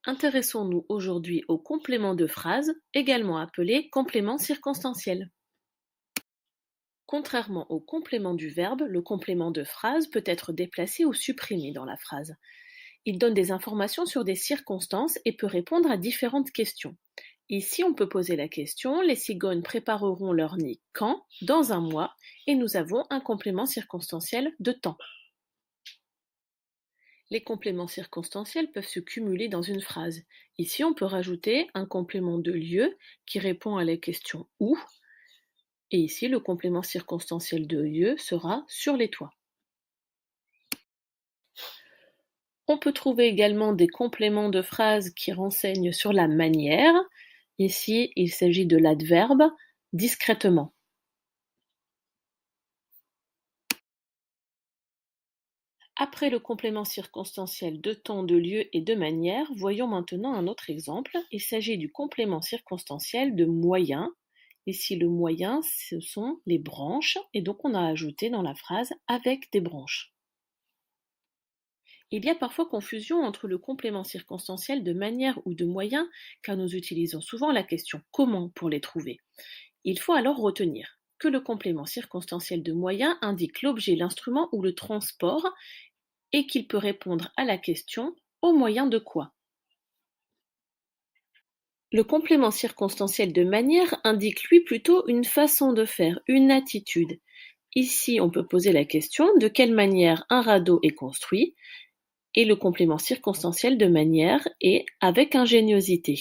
Intéressons-nous aujourd'hui au complément de phrase, également appelé complément circonstanciel. Contrairement au complément du verbe, le complément de phrase peut être déplacé ou supprimé dans la phrase. Il donne des informations sur des circonstances et peut répondre à différentes questions. Ici, on peut poser la question: les cigognes prépareront leur nid quand? Dans un mois, et nous avons un complément circonstanciel de temps. Les compléments circonstanciels peuvent se cumuler dans une phrase. Ici, on peut rajouter un complément de lieu qui répond à la question où, et ici, le complément circonstanciel de lieu sera sur les toits. On peut trouver également des compléments de phrase qui renseignent sur la manière. Ici, il s'agit de l'adverbe discrètement. Après le complément circonstanciel de temps, de lieu et de manière, voyons maintenant un autre exemple. Il s'agit du complément circonstanciel de moyen. Ici, le moyen, ce sont les branches, et donc on a ajouté dans la phrase avec des branches. Il y a parfois confusion entre le complément circonstanciel de manière ou de moyen, car nous utilisons souvent la question comment pour les trouver. Il faut alors retenir que le complément circonstanciel de moyen indique l'objet, l'instrument ou le transport, et qu'il peut répondre à la question au moyen de quoi. Le complément circonstanciel de manière indique lui plutôt une façon de faire, une attitude. Ici, on peut poser la question de quelle manière un radeau est construit, et le complément circonstanciel de manière est avec ingéniosité.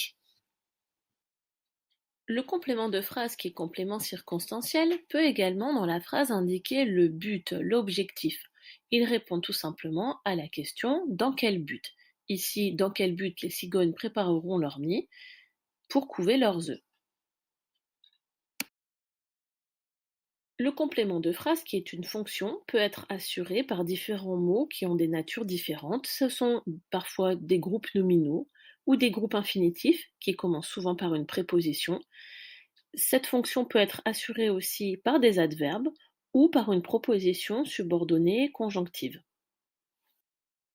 Le complément de phrase qui est complément circonstanciel peut également dans la phrase indiquer le but, l'objectif. Il répond tout simplement à la question dans quel but. Ici, dans quel but les cigognes prépareront leur nid pour couver leurs œufs. Le complément de phrase, qui est une fonction, peut être assuré par différents mots qui ont des natures différentes. Ce sont parfois des groupes nominaux ou des groupes infinitifs qui commencent souvent par une préposition. Cette fonction peut être assurée aussi par des adverbes ou par une proposition subordonnée conjonctive.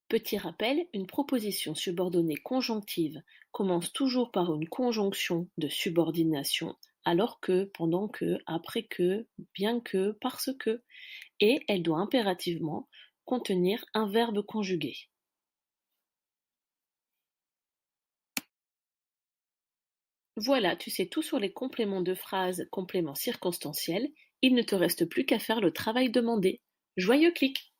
Petit rappel, une proposition subordonnée conjonctive commence toujours par une conjonction de subordination, alors que, pendant que, après que, bien que, parce que, et elle doit impérativement contenir un verbe conjugué. Voilà, tu sais tout sur les compléments de phrase, compléments circonstanciels. Il ne te reste plus qu'à faire le travail demandé. Joyeux clic!